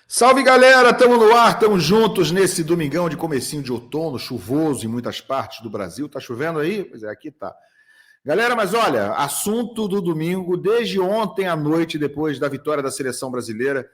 Salve, galera! Estamos no ar, estamos juntos nesse domingão de comecinho de outono, chuvoso em muitas partes do Brasil. Tá chovendo aí? Pois é, aqui tá. Galera, mas olha, assunto do domingo, desde ontem à noite, depois da vitória da seleção brasileira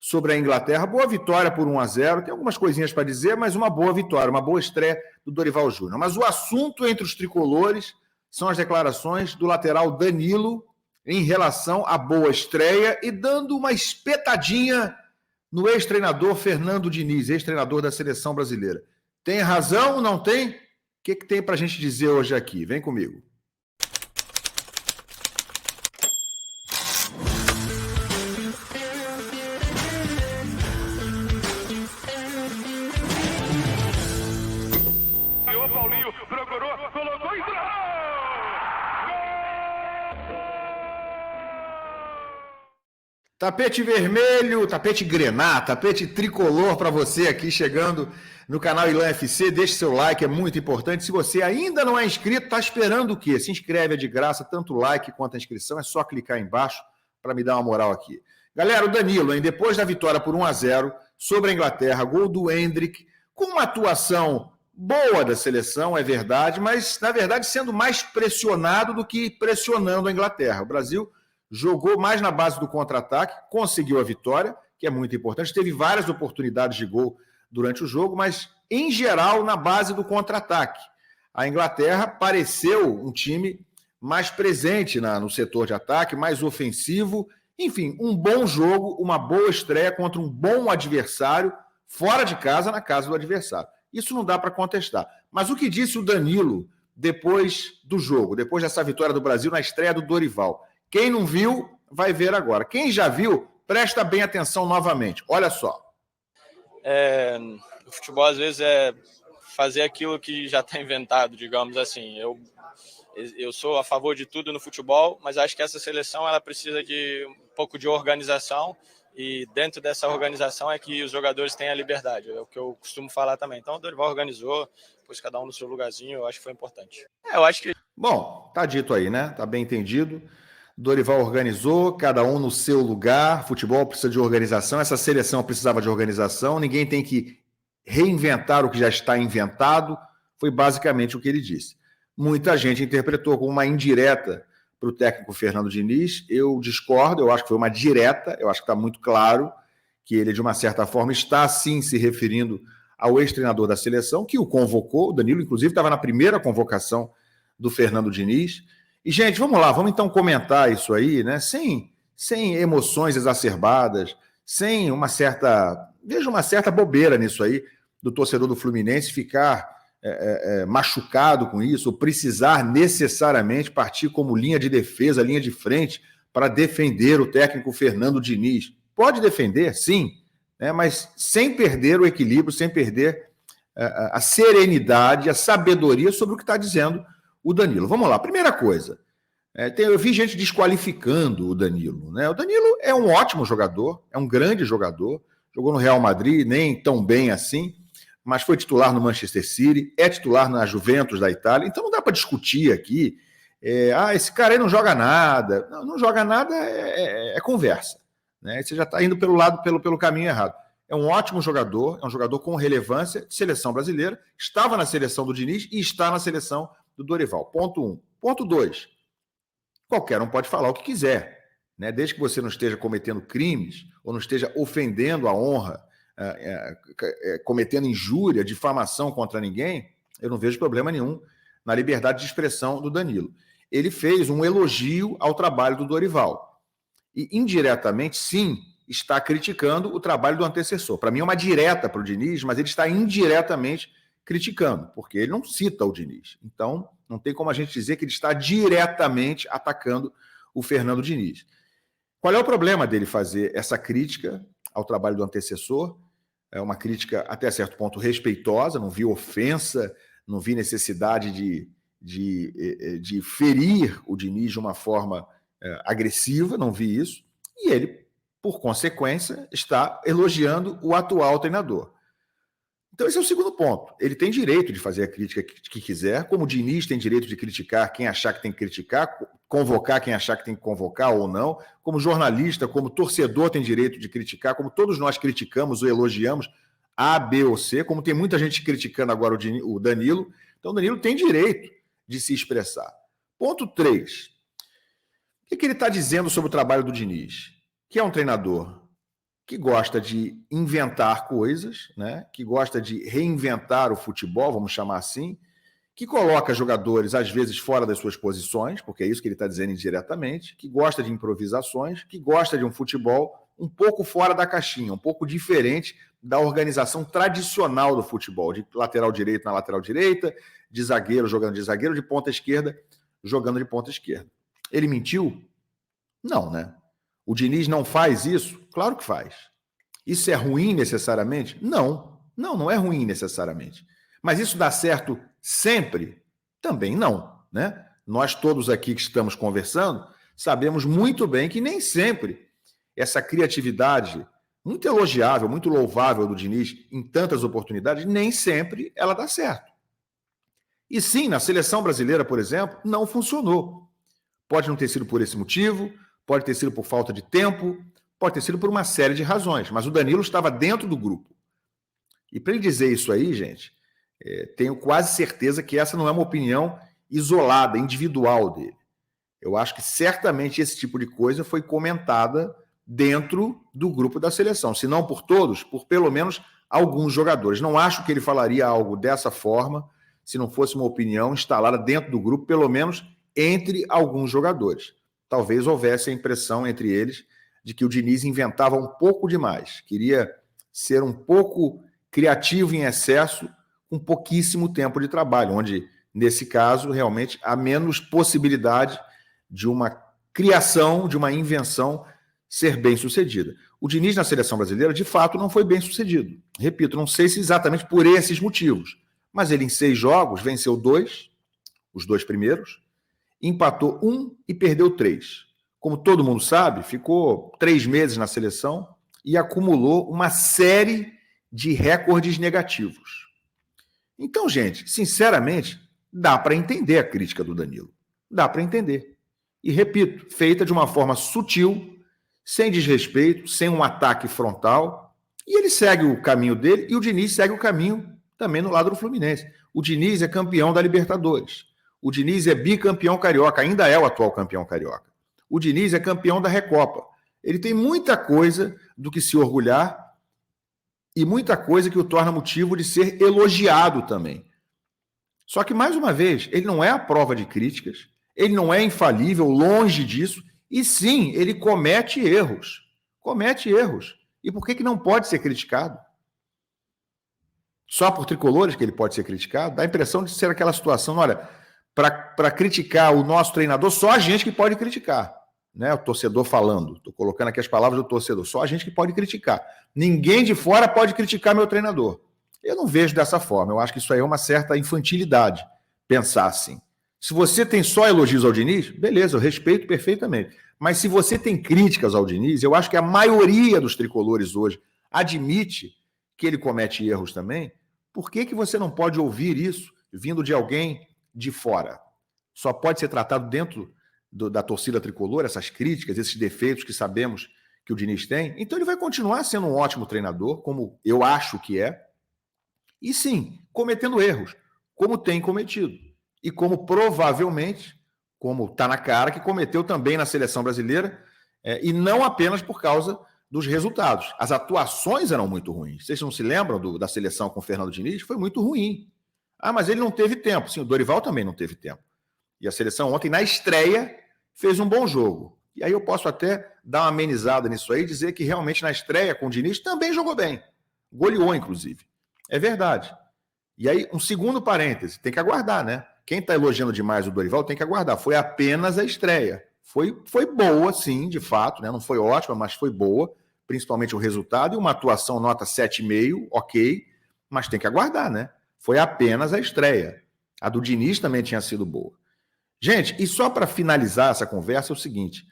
sobre a Inglaterra. Boa vitória por 1-0, tem algumas coisinhas para dizer, mas uma boa vitória, uma boa estreia do Dorival Júnior. Mas o assunto entre os tricolores são as declarações do lateral Danilo em relação à boa estreia e dando uma espetadinha no ex-treinador Fernando Diniz, ex-treinador da seleção brasileira. Tem razão ou não tem? O que tem para a gente dizer hoje aqui? Vem comigo. O Paulinho procurou, colocou e Tapete vermelho, tapete grená, tapete tricolor para você aqui chegando no canal Ilan FC. Deixe seu like, é muito importante. Se você ainda não é inscrito, está esperando o quê? Se inscreve, é de graça, tanto o like quanto a inscrição. É só clicar aí embaixo para me dar uma moral aqui. Galera, o Danilo, hein, depois da vitória por 1-0 sobre a Inglaterra, gol do Endrick, com uma atuação boa da seleção, é verdade, mas, na verdade, sendo mais pressionado do que pressionando a Inglaterra. O Brasil jogou mais na base do contra-ataque, conseguiu a vitória, que é muito importante. Teve várias oportunidades de gol durante o jogo, mas, em geral, na base do contra-ataque. A Inglaterra pareceu um time mais presente no setor de ataque, mais ofensivo. Enfim, um bom jogo, uma boa estreia contra um bom adversário, fora de casa, na casa do adversário. Isso não dá para contestar. Mas o que disse o Danilo depois do jogo, depois dessa vitória do Brasil na estreia do Dorival? Quem não viu, vai ver agora. Quem já viu, presta bem atenção novamente. Olha só. O futebol, às vezes, é fazer aquilo que já está inventado, digamos assim. Eu sou a favor de tudo no futebol, mas acho que essa seleção ela precisa de um pouco de organização e dentro dessa organização é que os jogadores têm a liberdade. É o que eu costumo falar também. Então, o Dorival organizou, pôs cada um no seu lugarzinho, eu acho que foi importante. Eu acho que... Bom, tá dito aí, né? Tá bem entendido. Dorival organizou, cada um no seu lugar. Futebol precisa de organização, essa seleção precisava de organização, ninguém tem que reinventar o que já está inventado. Foi basicamente o que ele disse. Muita gente interpretou como uma indireta para o técnico Fernando Diniz. Eu discordo, eu acho que foi uma direta, eu acho que está muito claro que ele, de uma certa forma, está sim se referindo ao ex-treinador da seleção, que o convocou. O Danilo, inclusive, estava na primeira convocação do Fernando Diniz. E, gente, vamos lá, vamos então comentar isso aí, né? Sem emoções exacerbadas, sem uma certa... Vejo uma certa bobeira nisso aí, do torcedor do Fluminense ficar machucado com isso, ou precisar necessariamente partir como linha de defesa, linha de frente, para defender o técnico Fernando Diniz. Pode defender, sim, né? Mas sem perder o equilíbrio, sem perder a serenidade, a sabedoria sobre o que está dizendo o Danilo. Vamos lá, primeira coisa, eu vi gente desqualificando o Danilo, né? O Danilo é um ótimo jogador, é um grande jogador, jogou no Real Madrid, nem tão bem assim, mas foi titular no Manchester City, é titular na Juventus da Itália, então não dá para discutir aqui, esse cara aí não joga nada. Não joga nada é conversa, né? Você já está indo pelo caminho errado. É um ótimo jogador, é um jogador com relevância de seleção brasileira, estava na seleção do Diniz e está na seleção do Dorival. Ponto 1. Ponto 2. Qualquer um pode falar o que quiser, né? Desde que você não esteja cometendo crimes ou não esteja ofendendo a honra, cometendo injúria, difamação contra ninguém, eu não vejo problema nenhum na liberdade de expressão do Danilo. Ele fez um elogio ao trabalho do Dorival. E, indiretamente, sim, está criticando o trabalho do antecessor. Para mim é uma direta para o Diniz, mas ele está indiretamente criticando, porque ele não cita o Diniz. Então, não tem como a gente dizer que ele está diretamente atacando o Fernando Diniz. Qual é o problema dele fazer essa crítica ao trabalho do antecessor? É uma crítica, até certo ponto, respeitosa, não vi ofensa, não vi necessidade de ferir o Diniz de uma forma agressiva, não vi isso. E ele, por consequência, está elogiando o atual treinador. Então esse é o segundo ponto. Ele tem direito de fazer a crítica que quiser, como o Diniz tem direito de criticar quem achar que tem que criticar, convocar quem achar que tem que convocar ou não, como jornalista, como torcedor tem direito de criticar, como todos nós criticamos ou elogiamos A, B ou C, como tem muita gente criticando agora o Danilo. Então o Danilo tem direito de se expressar. Ponto 3. O que ele está dizendo sobre o trabalho do Diniz? Que é um treinador que gosta de inventar coisas, né? Que gosta de reinventar o futebol, vamos chamar assim, que coloca jogadores, às vezes, fora das suas posições, porque é isso que ele está dizendo indiretamente, que gosta de improvisações, que gosta de um futebol um pouco fora da caixinha, um pouco diferente da organização tradicional do futebol, de lateral direito na lateral direita, de zagueiro jogando de zagueiro, de ponta esquerda jogando de ponta esquerda. Ele mentiu? Não, né? O Diniz não faz isso? Claro que faz. Isso é ruim necessariamente? Não. Não é ruim necessariamente. Mas isso dá certo sempre? Também não, né? Nós todos aqui que estamos conversando sabemos muito bem que nem sempre essa criatividade muito elogiável, muito louvável do Diniz em tantas oportunidades, nem sempre ela dá certo. E sim, na seleção brasileira, por exemplo, não funcionou. Pode não ter sido por esse motivo, pode ter sido por falta de tempo, pode ter sido por uma série de razões, mas o Danilo estava dentro do grupo. E para ele dizer isso aí, gente, tenho quase certeza que essa não é uma opinião isolada, individual dele. Eu acho que certamente esse tipo de coisa foi comentada dentro do grupo da seleção, se não por todos, por pelo menos alguns jogadores. Não acho que ele falaria algo dessa forma se não fosse uma opinião instalada dentro do grupo, pelo menos entre alguns jogadores. Talvez houvesse a impressão entre eles de que o Diniz inventava um pouco demais, queria ser um pouco criativo em excesso, com pouquíssimo tempo de trabalho, onde, nesse caso, realmente há menos possibilidade de uma criação, de uma invenção ser bem sucedida. O Diniz na seleção brasileira, de fato, não foi bem sucedido. Repito, não sei se exatamente por esses motivos, mas ele em 6 jogos venceu 2, os 2 primeiros, empatou 1 e perdeu 3. Como todo mundo sabe, ficou 3 meses na seleção e acumulou uma série de recordes negativos. Então, gente, sinceramente, dá para entender a crítica do Danilo. Dá para entender. E, repito, feita de uma forma sutil, sem desrespeito, sem um ataque frontal. E ele segue o caminho dele e o Diniz segue o caminho também no lado do Fluminense. O Diniz é campeão da Libertadores. O Diniz é bicampeão carioca, ainda é o atual campeão carioca. O Diniz é campeão da Recopa. Ele tem muita coisa do que se orgulhar e muita coisa que o torna motivo de ser elogiado também. Só que, mais uma vez, ele não é a prova de críticas, ele não é infalível, longe disso, e sim, ele comete erros. Comete erros. E por que não pode ser criticado? Só por tricolores que ele pode ser criticado? Dá a impressão de ser aquela situação, olha, para criticar o nosso treinador, só a gente que pode criticar. Né, o torcedor falando, estou colocando aqui as palavras do torcedor, só a gente que pode criticar. Ninguém de fora pode criticar meu treinador. Eu não vejo dessa forma, eu acho que isso aí é uma certa infantilidade, pensar assim. Se você tem só elogios ao Diniz, beleza, eu respeito perfeitamente. Mas se você tem críticas ao Diniz, eu acho que a maioria dos tricolores hoje admite que ele comete erros também. Por que você não pode ouvir isso vindo de alguém de fora? Só pode ser tratado dentro da torcida tricolor, essas críticas, esses defeitos que sabemos que o Diniz tem. Então ele vai continuar sendo um ótimo treinador, como eu acho que é, e sim, cometendo erros, como tem cometido. E como provavelmente, como está na cara, que cometeu também na seleção brasileira, e não apenas por causa dos resultados. As atuações eram muito ruins. Vocês não se lembram da seleção com o Fernando Diniz? Foi muito ruim. Ah, mas ele não teve tempo. Sim, o Dorival também não teve tempo. E a seleção ontem, na estreia, fez um bom jogo. E aí eu posso até dar uma amenizada nisso aí e dizer que realmente na estreia com o Diniz também jogou bem. Goleou, inclusive. É verdade. E aí, um segundo parêntese, tem que aguardar, né? Quem está elogiando demais o Dorival tem que aguardar. Foi apenas a estreia. Foi boa, sim, de fato, né? Não foi ótima, mas foi boa, principalmente o resultado, e uma atuação nota 7,5, ok, mas tem que aguardar, né? Foi apenas a estreia. A do Diniz também tinha sido boa. Gente, e só para finalizar essa conversa é o seguinte,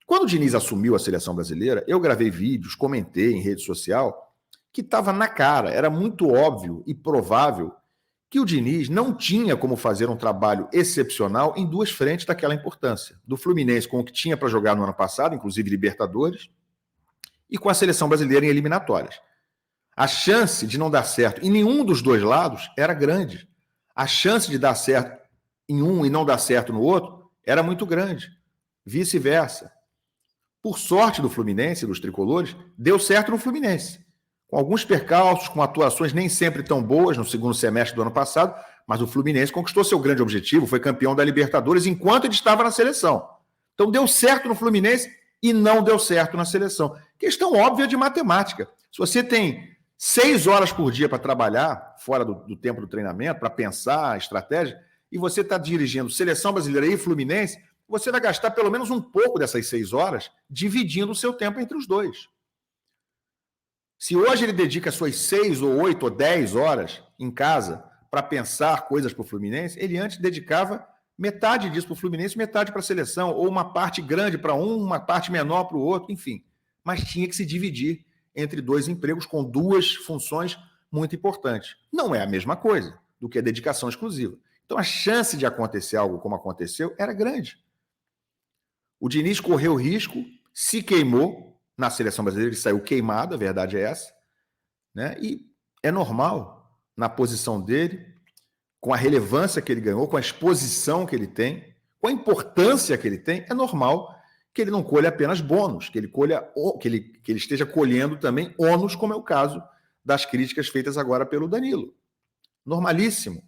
quando o Diniz assumiu a seleção brasileira, eu gravei vídeos, comentei em rede social, que estava na cara, era muito óbvio e provável que o Diniz não tinha como fazer um trabalho excepcional em duas frentes daquela importância. Do Fluminense com o que tinha para jogar no ano passado, inclusive Libertadores, e com a seleção brasileira em eliminatórias. A chance de não dar certo em nenhum dos dois lados era grande. A chance de dar certo em um e não dar certo no outro era muito grande. Vice-versa. Por sorte do Fluminense, dos tricolores, deu certo no Fluminense. Com alguns percalços, com atuações nem sempre tão boas no segundo semestre do ano passado, mas o Fluminense conquistou seu grande objetivo, foi campeão da Libertadores enquanto ele estava na seleção. Então deu certo no Fluminense e não deu certo na seleção. Questão óbvia de matemática. Se você tem 6 horas por dia para trabalhar, fora do tempo do treinamento, para pensar a estratégia, e você está dirigindo seleção brasileira e Fluminense, você vai gastar pelo menos um pouco dessas 6 horas dividindo o seu tempo entre os dois. Se hoje ele dedica suas 6 ou 8 ou 10 horas em casa para pensar coisas para o Fluminense, ele antes dedicava metade disso para o Fluminense, metade para a seleção, ou uma parte grande para um, uma parte menor para o outro, enfim. Mas tinha que se dividir entre dois empregos com duas funções muito importantes. Não é a mesma coisa do que a dedicação exclusiva. Então a chance de acontecer algo como aconteceu era grande. O Diniz correu risco, se queimou na seleção brasileira, ele saiu queimado, a verdade é essa, né? E é normal, na posição dele, com a relevância que ele ganhou, com a exposição que ele tem, com a importância que ele tem, é normal que ele não colha apenas bônus, que ele esteja colhendo também ônus, como é o caso das críticas feitas agora pelo Danilo. Normalíssimo.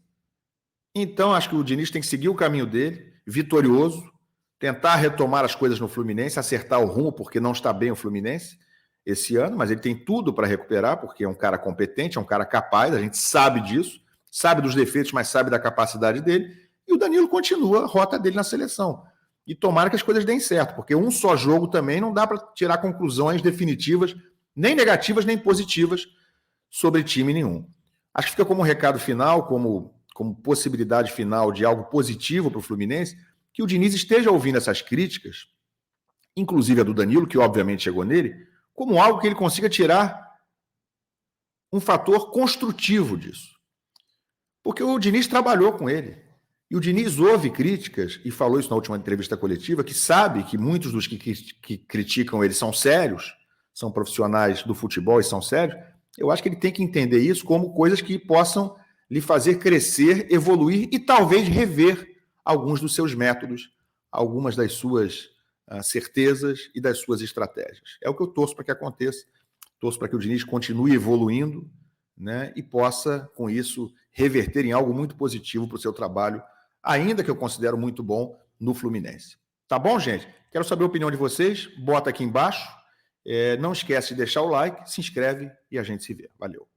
Então, acho que o Diniz tem que seguir o caminho dele, vitorioso, tentar retomar as coisas no Fluminense, acertar o rumo, porque não está bem o Fluminense esse ano, mas ele tem tudo para recuperar, porque é um cara competente, é um cara capaz, a gente sabe disso, sabe dos defeitos, mas sabe da capacidade dele, e o Danilo continua a rota dele na seleção. E tomara que as coisas deem certo, porque um só jogo também não dá para tirar conclusões definitivas, nem negativas, nem positivas, sobre time nenhum. Acho que fica como recado final, como possibilidade final de algo positivo para o Fluminense, que o Diniz esteja ouvindo essas críticas, inclusive a do Danilo, que obviamente chegou nele, como algo que ele consiga tirar um fator construtivo disso. Porque o Diniz trabalhou com ele. E o Diniz ouve críticas, e falou isso na última entrevista coletiva, que sabe que muitos dos que criticam ele são sérios, são profissionais do futebol e são sérios. Eu acho que ele tem que entender isso como coisas que possam lhe fazer crescer, evoluir e talvez rever alguns dos seus métodos, algumas das suas certezas e das suas estratégias. É o que eu torço para que aconteça. Torço para que o Diniz continue evoluindo, né, e possa, com isso, reverter em algo muito positivo para o seu trabalho, ainda que eu considero muito bom no Fluminense. Tá bom, gente? Quero saber a opinião de vocês. Bota aqui embaixo. Não esquece de deixar o like, se inscreve e a gente se vê. Valeu.